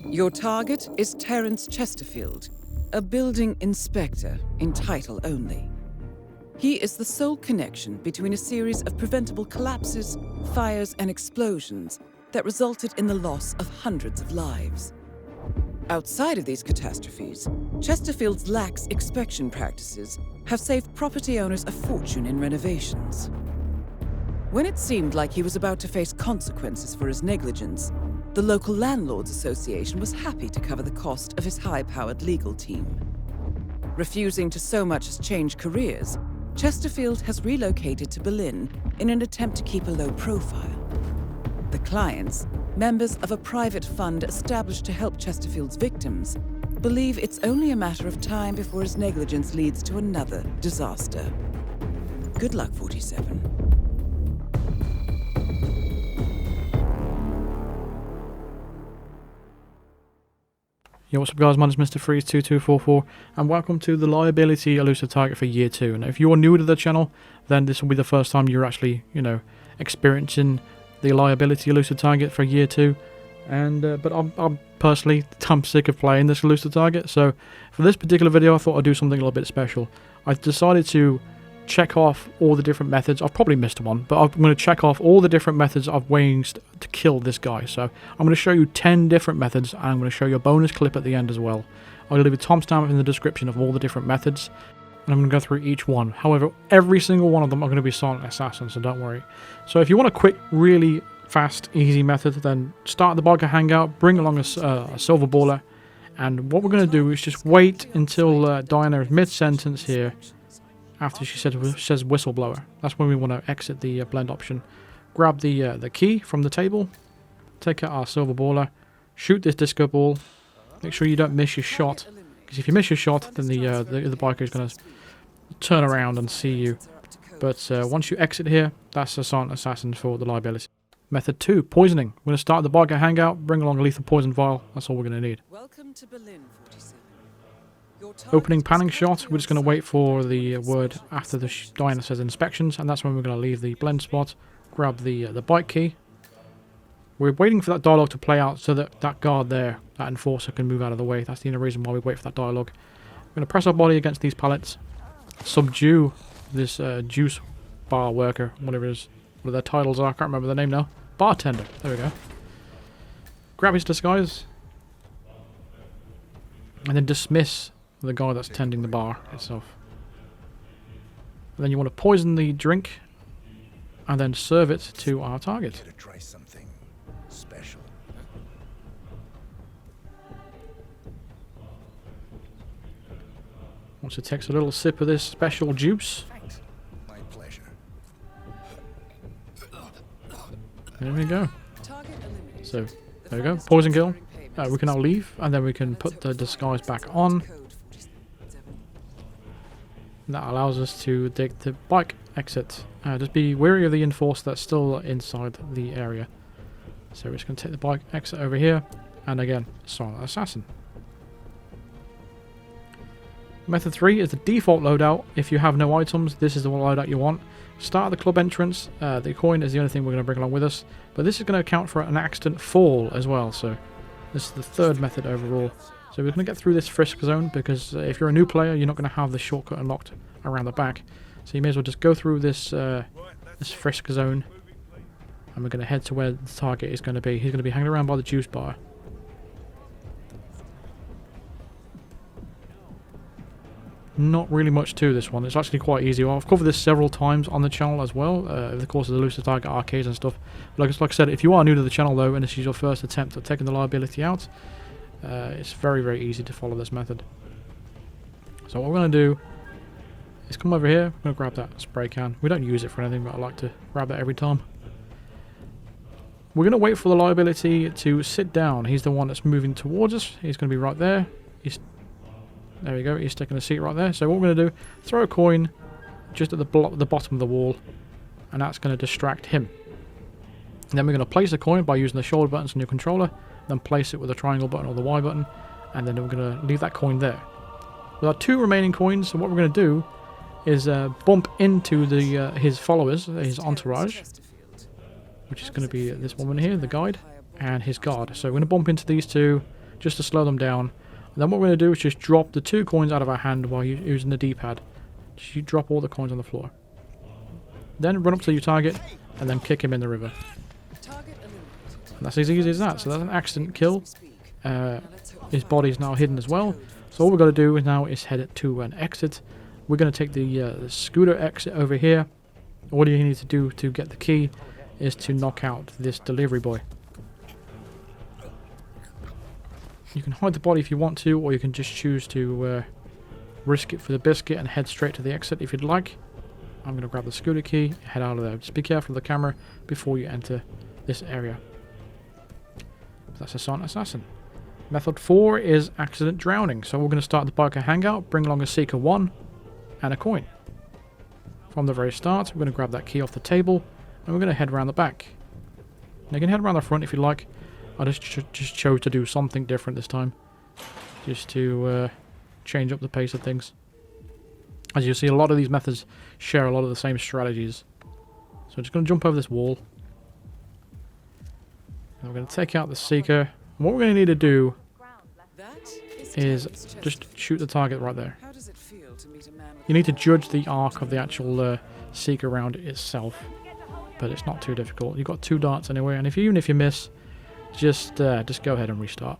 Your target is Terence Chesterfield, a building inspector in title only. He is the sole connection between a series of preventable collapses, fires, and explosions that resulted in the loss of hundreds of lives. Outside of these catastrophes, Chesterfield's lax inspection practices have saved property owners a fortune in renovations. When it seemed like he was about to face consequences for his negligence, the local Landlords Association was happy to cover the cost of his high-powered legal team. Refusing to so much as change careers, Chesterfield has relocated to Berlin in an attempt to keep a low profile. The clients, members of a private fund established to help Chesterfield's victims, believe it's only a matter of time before his negligence leads to another disaster. Good luck, 47. Yo, what's up guys, my name is Mr. Freeze2244 and welcome to the Liability Elusive Target for Year 2. And if you're new to the channel, then this will be the first time you're actually, experiencing the Liability Elusive Target for Year 2. And but I'm personally sick of playing this Elusive Target, so for this particular video I thought I'd do something a little bit special. I decided to check off all the different methods. I've probably missed one, but I'm going to check off all the different methods of ways to kill this guy. So I'm going to show you 10 different methods, and I'm going to show you a bonus clip at the end as well. I'll leave a timestamp in the description of all the different methods, and I'm going to go through each one. However, every single one of them are going to be silent assassins, so don't worry. So if you want a quick, really fast, easy method, then start the biker hangout, bring along a silver baller, and what we're going to do is just wait until Diana is mid-sentence here. After she says whistleblower, that's when we want to exit the blend option. Grab the key from the table, take out our silver baller, shoot this disco ball. Make sure you don't miss your shot, because if you miss your shot, then the biker is going to turn around and see you. But once you exit here, that's a silent assassin for the liability. Method 2, poisoning. We're going to start the biker hangout, bring along a lethal poison vial. That's all we're going to need. Welcome to Berlin, 47. Opening panning shot, we're just going to wait for the word after the Diana says inspections, and that's when we're going to leave the blend spot, grab the bike key. We're waiting for that dialogue to play out so that that guard there, that enforcer, can move out of the way. That's the only reason why we wait for that dialogue. We're going to press our body against these pallets, subdue this juice bar worker, whatever it is, what their titles are, I can't remember their name now. Bartender, there we go. Grab his disguise, and then dismiss the guy that's tending the bar itself. And then you want to poison the drink and then serve it to our target. Try something special. Once it takes a little sip of this special juice. My pleasure. There we go. So there we go. Poison kill. We can now leave, and then we can put the disguise back on. That allows us to take the bike exit. Just be wary of the enforcer that's still inside the area. So we're just going to take the bike exit over here, and again, silent assassin. Method 3 is the default loadout. If you have no items, this is the loadout you want. Start at the club entrance. The coin is the only thing we're going to bring along with us, but this is going to account for an accident fall as well. So this is the third method overall. So we're going to get through this frisk zone, because if you're a new player, you're not going to have the shortcut unlocked around the back. So you may as well just go through this this frisk zone, and we're going to head to where the target is going to be. He's going to be hanging around by the juice bar. Not really much to this one. It's actually quite easy. Well, I've covered this several times on the channel as well, over the course of the Elusive Target arcades and stuff. Like I said, if you are new to the channel though, and this is your first attempt at taking the liability out, it's very, very easy to follow this method. So what we're going to do is come over here. I'm going to grab that spray can. We don't use it for anything, but I like to grab that every time. We're going to wait for the liability to sit down. He's the one that's moving towards us. He's going to be right there. There we go. He's taking a seat right there. So what we're going to do, throw a coin just at the bottom of the wall, and that's going to distract him. And then we're going to place a coin by using the shoulder buttons on your controller, then place it with the triangle button or the Y button, and then we're going to leave that coin there. With our 2 remaining coins, so what we're going to do is bump into his followers, his entourage, which is going to be this woman here, the guide, and his guard. So we're going to bump into these two, just to slow them down. And then what we're going to do is just drop the 2 coins out of our hand while using the D-pad. Just drop all the coins on the floor. Then run up to your target and then kick him in the river. And that's as easy as that. So that's an accident kill. His body's now hidden as well. So all we've got to do now is head to an exit. We're going to take the scooter exit over here. All you need to do to get the key is to knock out this delivery boy. You can hide the body if you want to, or you can just choose to risk it for the biscuit and head straight to the exit if you'd like. I'm going to grab the scooter key, head out of there. Just be careful of the camera before you enter this area. That's a silent assassin. Method 4 is accident drowning. So we're going to start the biker hangout, bring along a Seeker 1 and a coin. From the very start, we're going to grab that key off the table and we're going to head around the back. Now you can head around the front if you like. I just chose to do something different this time, just to change up the pace of things. As you see, a lot of these methods share a lot of the same strategies. So I'm just going to jump over this wall. And we're going to take out the Seeker. And what we're going to need to do is just shoot the target right there. You need to judge the arc of the actual Seeker round itself, but it's not too difficult. You've got 2 darts anyway, and even if you miss, just go ahead and restart.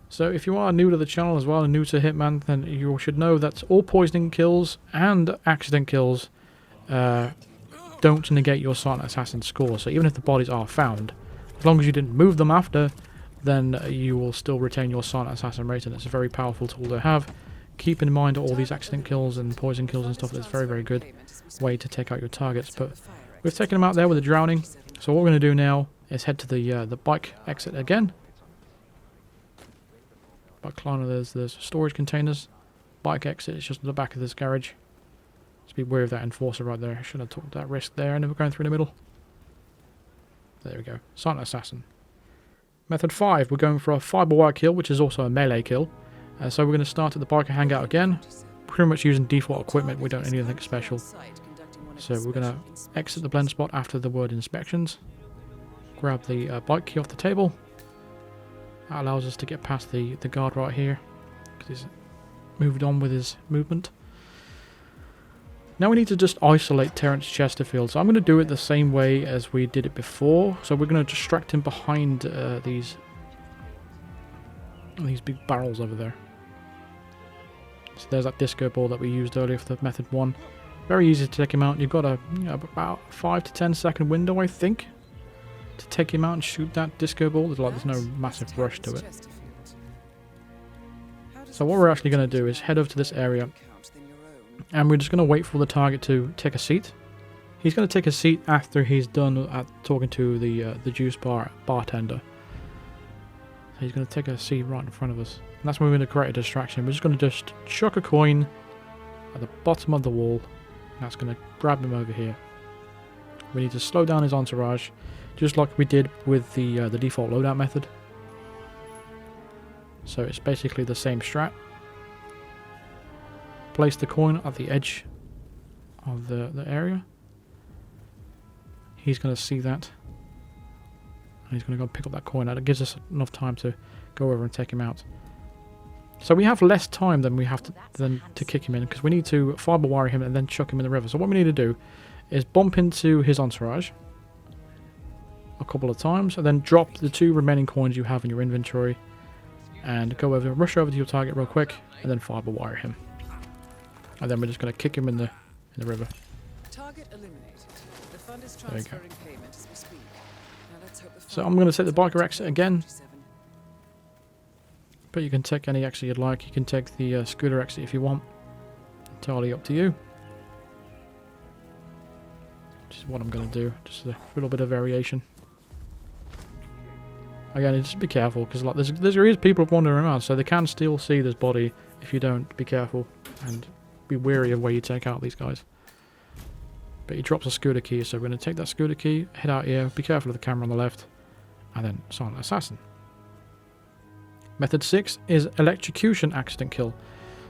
So if you are new to the channel as well and new to Hitman, then you should know that all poisoning kills and accident kills don't negate your silent assassin score. So even if the bodies are found, as long as you didn't move them after, then you will still retain your silent assassin rating. It's a very powerful tool to have. Keep in mind all these accident kills and poison kills and stuff. It's a very, very good way to take out your targets. But we've taken them out there with the drowning. So what we're going to do now is head to the bike exit again. By climbing, there's storage containers. Bike exit is just at the back of this garage. Just be wary of that enforcer right there. I shouldn't have took that risk there. And then we're going through the middle. There we go. Silent assassin. Method 5. We're going for a fiber wire kill, which is also a melee kill. So we're going to start at the biker hangout again. Pretty much using default equipment. We don't need anything special. So we're going to exit the blend spot after the word inspections. Grab the bike key off the table. That allows us to get past the guard right here, because he's moved on with his movement. Now we need to just isolate Terence Chesterfield. So I'm going to do it the same way as we did it before. So we're going to distract him behind these big barrels over there. So there's that disco ball that we used earlier for the method 1. Very easy to take him out. You've got about 5 to 10 second window, I think, to take him out and shoot that disco ball. There's no massive rush to it. So what we're actually going to do is head over to this area, and we're just going to wait for the target to take a seat. He's going to take a seat after he's done talking to the juice bartender. So he's going to take a seat right in front of us, and that's when we're going to create a distraction. We're just going to chuck a coin at the bottom of the wall, and that's going to grab him over here. We need to slow down his entourage, just like we did with the default loadout method. So it's basically the same strat. Place the coin at the edge of the area. He's going to see that, and he's going to go pick up that coin. That gives us enough time to go over and take him out. So we have less time than we have to kick him in, because we need to fiber wire him and then chuck him in the river. So what we need to do is bump into his entourage a couple of times, and then drop the 2 remaining coins you have in your inventory, and go over, rush over to your target real quick, and then fiber wire him. And then we're just going to kick him in the river. Target eliminated. The fund is There we go. transferring payment as we speak. Now let's hope the So I'm going to take the biker exit again, but you can take any exit you'd like. You can take the scooter exit if you want. Entirely up to you. Which is what I'm going to do. Just a little bit of variation. Again, just be careful, because like there is people wandering around, so they can still see this body if you don't be careful and be wary of where you take out these guys. But he drops a scooter key, so we're going to take that scooter key, head out here, be careful of the camera on the left, and then silent assassin. Method 6 is electrocution accident kill.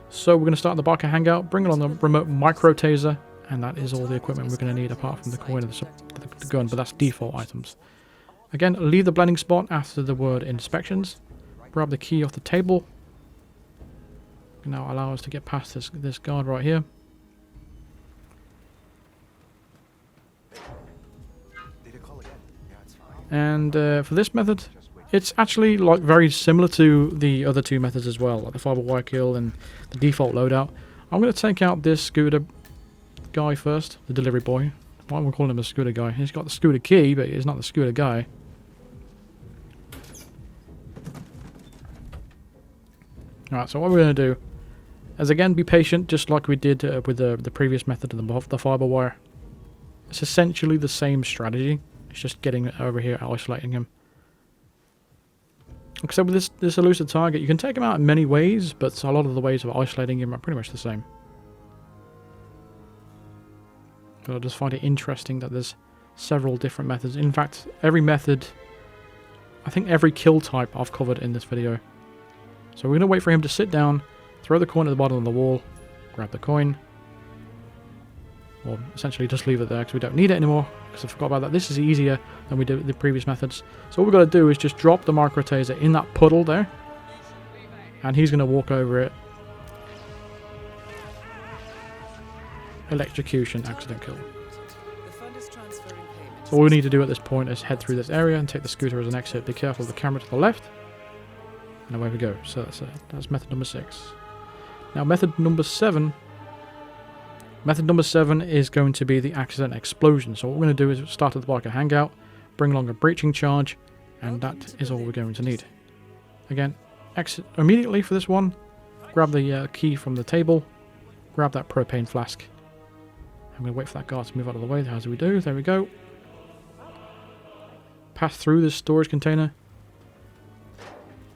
So we're going to start the biker hangout, bring along the remote micro taser, And that is all the equipment we're going to need apart from the coin and the gun, but that's default items. Again, leave the blending spot after the word inspections. Grab the key off the table. Now allow us to get past this guard right here. And for this method, it's actually like very similar to the other two methods as well, like the fiber wire kill and the default loadout. I'm going to take out this scooter guy first, the delivery boy. Why am I calling him a scooter guy? He's got the scooter key, but he's not the scooter guy. Alright, so what we're going to do is again be patient, just like we did with the previous method of the fiber wire. It's essentially the same strategy. It's just getting over here, isolating him. Except with this elusive target, you can take him out in many ways, but a lot of the ways of isolating him are pretty much the same. But I just find it interesting that there's several different methods. In fact, every method, I think every kill type I've covered in this video. So we're going to wait for him to sit down, throw the coin at the bottom of the wall, grab the coin, or essentially just leave it there because we don't need it anymore, because I forgot about that. This is easier than we did with the previous methods. So what we've got to do is just drop the micro taser in that puddle there, and he's going to walk over it. Electrocution, accident kill. So all we need to do at this point is head through this area and take the scooter as an exit. Be careful of the camera to the left. And away we go. So that's method number 6. Now method number 7. Method number 7 is going to be the accident explosion. So what we're going to do is start at the biker hangout, bring along a breaching charge, and that is all we're going to need. Again, exit immediately for this one. Grab the key from the table. Grab that propane flask. I'm going to wait for that guard to move out of the way. How do we do? There we go. Pass through this storage container.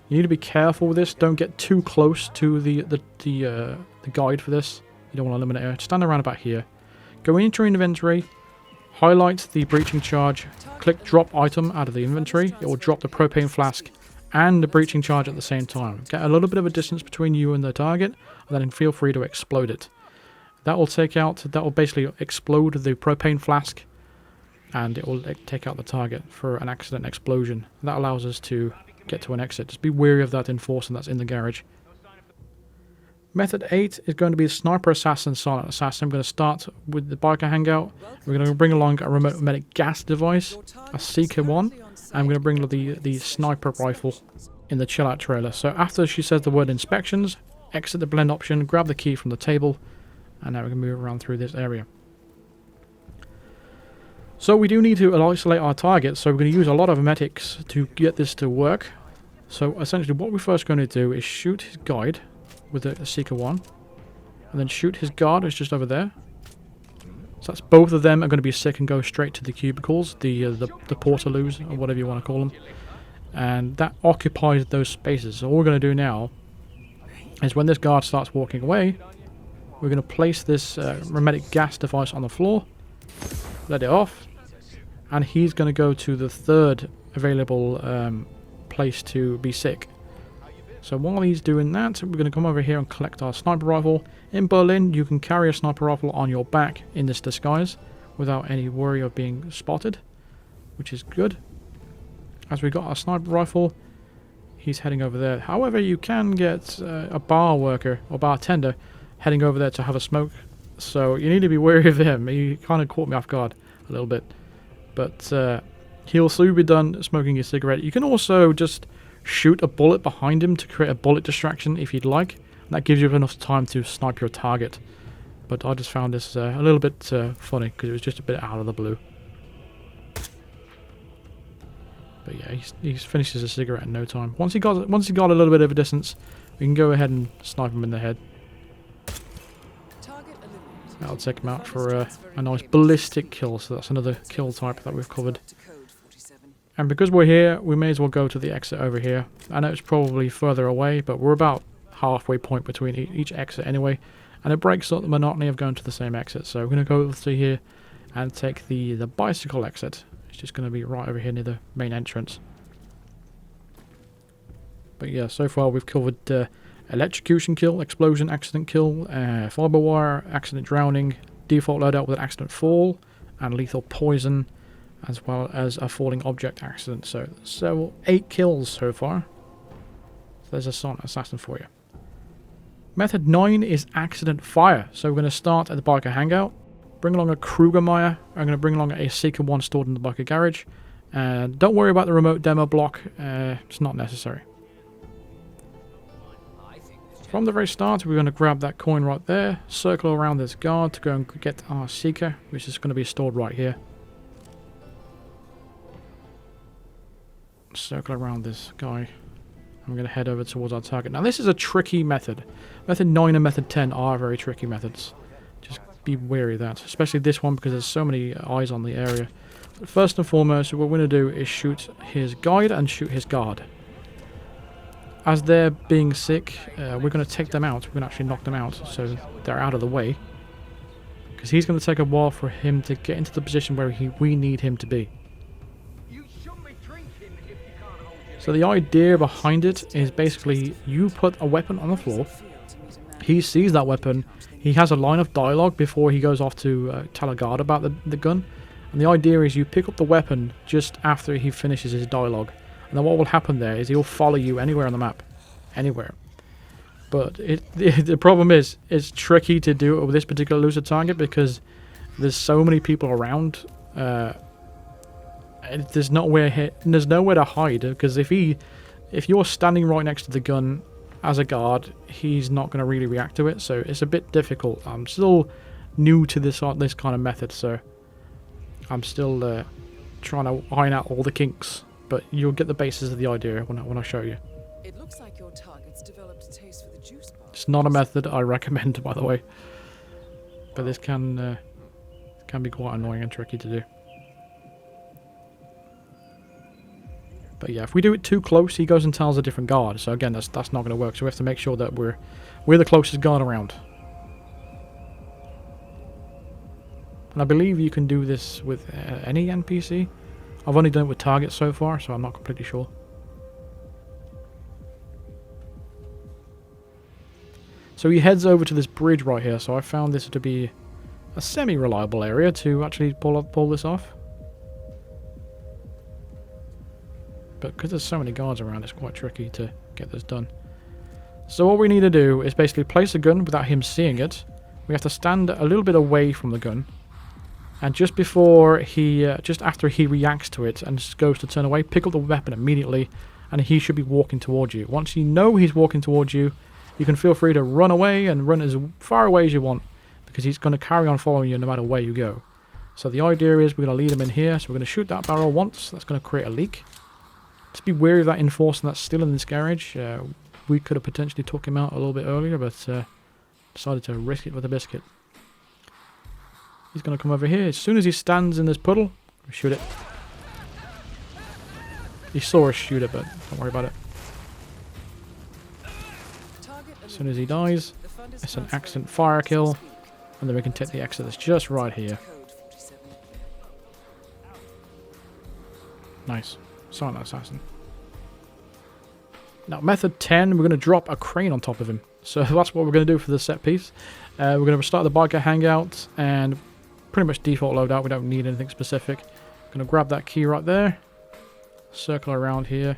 You need to be careful with this. Don't get too close to the guide for this. You don't want to eliminate it. Stand around about here. Go into your inventory. Highlight the breaching charge. Click drop item out of the inventory. It will drop the propane flask and the breaching charge at the same time. Get a little bit of a distance between you and the target, and then feel free to explode it. That will basically explode the propane flask, and it will take out the target for an accident explosion. That allows us to get to an exit. Just be wary of that enforcer that's in the garage. Method 8 is going to be sniper assassin, silent assassin. I'm going to start with the biker hangout. We're going to bring along a remote medic gas device, a seeker one, and I'm going to bring the sniper rifle in the chill out trailer. So after she says the word inspections, exit the blend option, grab the key from the table, and now we can move around through this area. So we do need to isolate our target, so we're going to use a lot of medics to get this to work. So essentially what we're first going to do is shoot his guide with a Seeker 1, and then shoot his guard, who's just over there. So that's both of them are going to be sick and go straight to the cubicles, the portaloos, or whatever you want to call them. And that occupies those spaces. So all we're going to do now is when this guard starts walking away, we're going to place this remetic gas device on the floor, let it off, and he's going to go to the third available place to be sick. So while he's doing that, we're going to come over here and collect our sniper rifle. In Berlin, you can carry a sniper rifle on your back in this disguise without any worry of being spotted, which is good. As we got our sniper rifle, he's heading over there. However, you can get a bar worker or bartender heading over there to have a smoke, so you need to be wary of him. He kind of caught me off guard a little bit, but he'll soon be done smoking his cigarette. You can also just shoot a bullet behind him to create a bullet distraction if you'd like. That gives you enough time to snipe your target. But I just found this a little bit funny because it was just a bit out of the blue. But yeah, he finishes his cigarette in no time. Once he got a little bit of a distance, we can go ahead and snipe him in the head. That'll take him out for a nice ballistic kill. So that's another kill type that we've covered. And because we're here, we may as well go to the exit over here. I know it's probably further away, but we're about halfway point between each exit anyway. And it breaks up the monotony of going to the same exit. So we're going to go over to here and take the bicycle exit. It's just going to be right over here near the main entrance. But yeah, so far we've covered electrocution kill, explosion, accident kill, fiber wire, accident drowning, default loadout with an accident fall and lethal poison, as well as a falling object accident. So 8 kills so far. So there's a silent assassin for you. Method 9 is accident fire. So we're going to start at the biker hangout, bring along a Krugermeyer. I'm going to bring along a Seeker 1 stored in the biker garage. And don't worry about the remote demo block, it's not necessary. From the very start, we're going to grab that coin right there, circle around this guard to go and get our Seeker, which is going to be stored right here. Circle around this guy. I'm going to head over towards our target. Now, this is a tricky method. Method 9 and Method 10 are very tricky methods. Just be wary of that, especially this one because there's so many eyes on the area. But first and foremost, what we're going to do is shoot his guide and shoot his guard. As they're being sick, we're going to take them out. We're going to actually knock them out so they're out of the way. Because he's going to take a while for him to get into the position where we need him to be. So the idea behind it is basically you put a weapon on the floor. He sees that weapon. He has a line of dialogue before he goes off to tell a guard about the gun. And the idea is you pick up the weapon just after he finishes his dialogue. And then what will happen there is he'll follow you anywhere on the map. Anywhere. But the problem is, it's tricky to do it with this particular elusive target because there's so many people around. And there's nowhere to hide. Because if you're standing right next to the gun as a guard, he's not going to really react to it. So it's a bit difficult. I'm still new to this kind of method. So I'm still trying to iron out all the kinks. But you'll get the basis of the idea when I show you. It looks like your target's developed a taste for the juice bar. It's not a method I recommend, by the way. But this can be quite annoying and tricky to do. But yeah, if we do it too close, he goes and tells a different guard. So again, that's not going to work. So we have to make sure that we're the closest guard around. And I believe you can do this with any NPC. I've only done it with targets so far, so I'm not completely sure. So he heads over to this bridge right here. So I found this to be a semi-reliable area to actually pull this off. But because there's so many guards around, it's quite tricky to get this done. So what we need to do is basically place a gun without him seeing it. We have to stand a little bit away from the gun. And just before just after he reacts to it and goes to turn away, pick up the weapon immediately, and he should be walking towards you. Once you know he's walking towards you, you can feel free to run away and run as far away as you want, because he's going to carry on following you no matter where you go. So the idea is we're going to lead him in here, so we're going to shoot that barrel once. That's going to create a leak. Just be wary of that enforcer that's still in this garage. We could have potentially took him out a little bit earlier, but decided to risk it with a biscuit. He's going to come over here. As soon as he stands in this puddle, shoot it. You saw us shoot it, but don't worry about it. As soon as he dies, it's an accident fire kill. And then we can take the exit that's just right here. Nice. Silent assassin. Now, method 10, we're going to drop a crane on top of him. So that's what we're going to do for the set piece. We're going to start the biker hangout and pretty much default loadout. We don't need anything specific. Going to grab that key right there. Circle around here.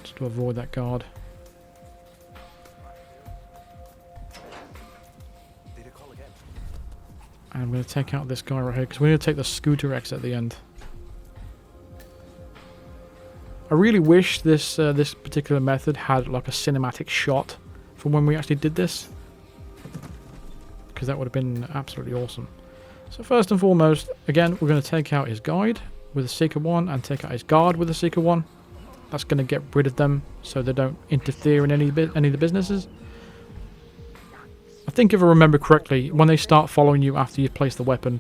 Just to avoid that guard. And I'm going to take out this guy right here because we're going to take the scooter exit at the end. I really wish this this particular method had like a cinematic shot from when we actually did this, because that would have been absolutely awesome. So first and foremost, again, we're going to take out his guide with a Seeker 1 and take out his guard with a Seeker 1. That's going to get rid of them so they don't interfere in any of the businesses. I think if I remember correctly, when they start following you after you've placed the weapon,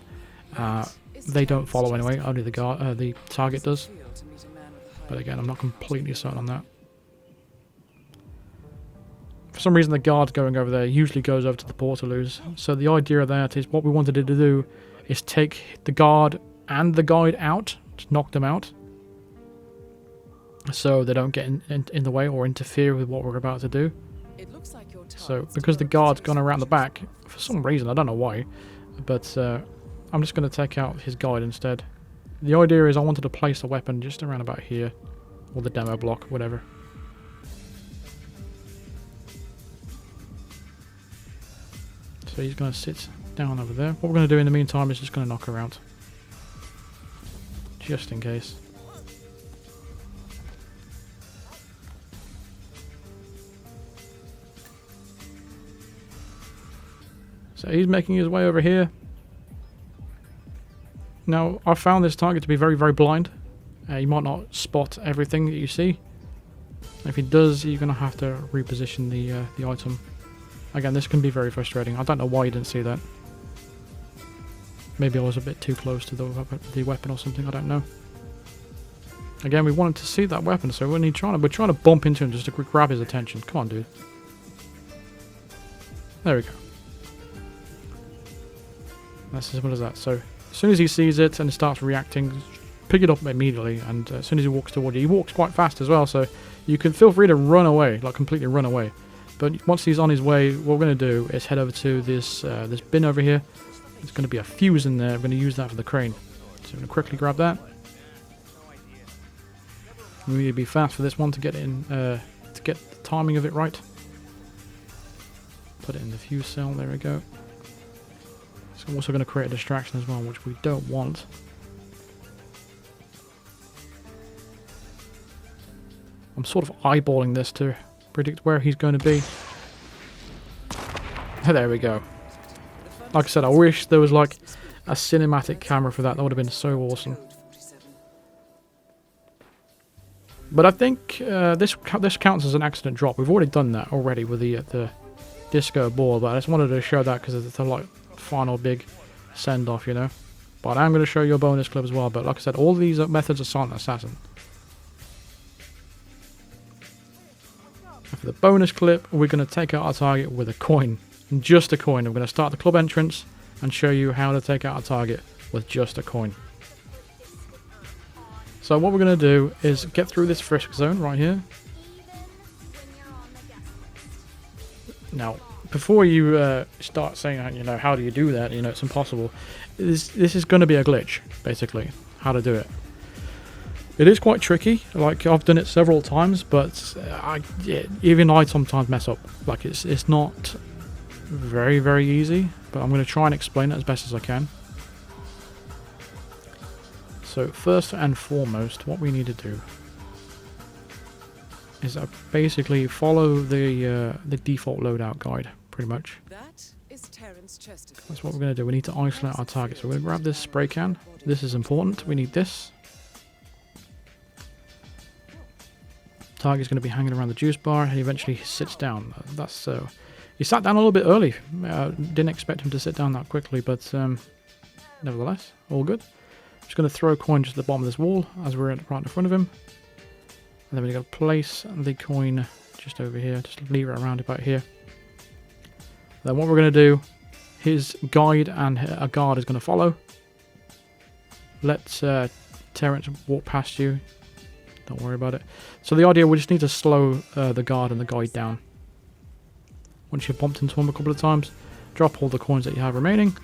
they don't follow anyway. Only the target does. But again, I'm not completely certain on that. For some reason, the guard going over there usually goes over to the portaloos. So the idea of that is what we wanted to do is take the guard and the guide out, just knock them out, so they don't get in the way or interfere with what we're about to do. It looks like your So because the guard's gone around the back, for some reason, I don't know why, but I'm just going to take out his guide instead. The idea is I wanted to place the weapon just around about here, or the demo block, whatever. So he's going to sit down over there. What we're going to do in the meantime is just going to knock her out. Just in case. So he's making his way over here. Now, I found this target to be very, very blind. He might not spot everything that you see. If he does, you're going to have to reposition the item. Again, this can be very frustrating. I don't know why you didn't see that. Maybe I was a bit too close to the weapon or something, I don't know. Again, we wanted to see that weapon, so we're trying to bump into him just to grab his attention. Come on, dude. There we go. That's as simple as that. So, as soon as he sees it and starts reacting, pick it up immediately, and as soon as he walks toward you, he walks quite fast as well, so you can feel free to run away, like completely run away. But once he's on his way, what we're going to do is head over to this this bin over here. There's going to be a fuse in there. We're going to use that for the crane. So I'm going to quickly grab that. We need to be fast for this one to get in, to get the timing of it right. Put it in the fuse cell. There we go. So I'm also going to create a distraction as well, which we don't want. I'm sort of eyeballing this to predict where he's going to be. There we go. Like I said, I wish there was like a cinematic camera for that. That would have been so awesome. But I think this counts as an accident drop. We've already done that already with the disco ball, but I just wanted to show that because it's the like final big send off, you know. But I'm going to show you a bonus clip as well. But like I said, all these methods are silent assassin. For the bonus clip, we're going to take out our target with a coin. Just a coin. I'm going to start the club entrance and show you how to take out a target with just a coin. So what we're going to do is get through this frisk zone right here. Now, before you start saying, you know, how do you do that? You know, it's impossible. This is going to be a glitch, basically, how to do it. It is quite tricky. Like, I've done it several times, but even I sometimes mess up. Like, it's not very, very easy, but I'm going to try and explain it as best as I can. So, first and foremost, what we need to do is basically follow the default loadout guide, pretty much. That's what we're going to do. We need to isolate our target. So we're going to grab this spray can. This is important. We need this. Target's going to be hanging around the juice bar, and eventually he sits down. That's he sat down a little bit early. Didn't expect him to sit down that quickly, but nevertheless, all good. Just going to throw a coin just at the bottom of this wall as we're right in front of him. And then we're going to place the coin just over here. Just leave it around about here. Then what we're going to do, his guide and a guard is going to follow. Let Terrence walk past you. Don't worry about it. So the idea, we just need to slow the guard and the guide down. Once you've bumped into him a couple of times, drop all the coins that you have remaining,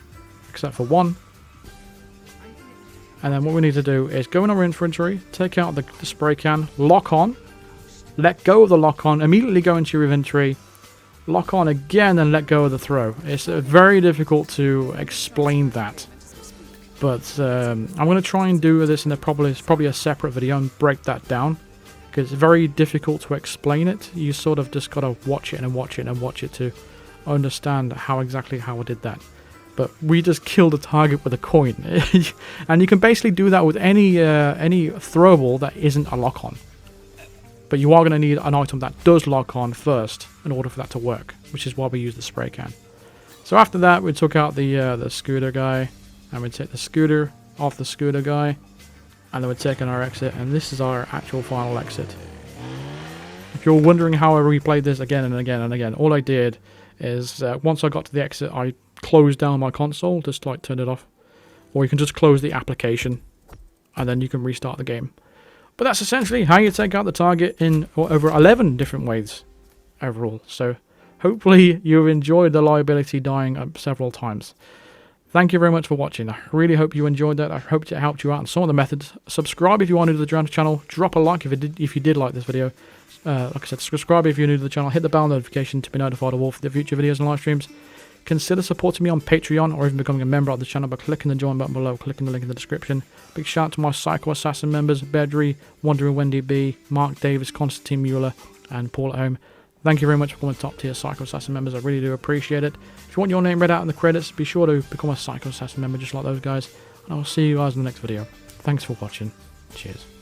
except for one. And then what we need to do is go in our inventory, take out the spray can, lock on, let go of the lock on, immediately go into your inventory, lock on again and let go of the throw. It's very difficult to explain that. But I'm going to try and do this in probably a separate video and break that down. Because it's very difficult to explain it. You sort of just got to watch it and watch it and watch it to understand how exactly I did that. But we just killed a target with a coin. And you can basically do that with any throwable that isn't a lock-on. But you are going to need an item that does lock on first in order for that to work. Which is why we use the spray can. So after that, we took out the scooter guy. And we take the scooter off the scooter guy. And then we're taking our exit. And this is our actual final exit. If you're wondering how I replayed this again and again and again, all I did is once I got to the exit, I close down my console, just like turn it off, or you can just close the application and then you can restart the game. But that's essentially how you take out the target in over 11 different ways overall. So hopefully you've enjoyed the liability dying several times. Thank you very much for watching. I really hope you enjoyed that. I hope it helped you out on some of the methods. Subscribe if you are new to the channel. Drop a like if you did like this video. Like I said, subscribe if you're new to the channel. Hit the bell notification to be notified of all the future videos and live streams. Consider supporting me on Patreon or even becoming a member of the channel by clicking the join button below, clicking the link in the description. Big shout out to my Psycho Assassin members, Bedry, Wandering Wendy B, Mark Davis, Constantine Mueller, and Paul at Home. Thank you very much for becoming top tier Psycho Assassin members. I really do appreciate it. If you want your name read out in the credits, be sure to become a Psycho Assassin member just like those guys. And I will see you guys in the next video. Thanks for watching. Cheers.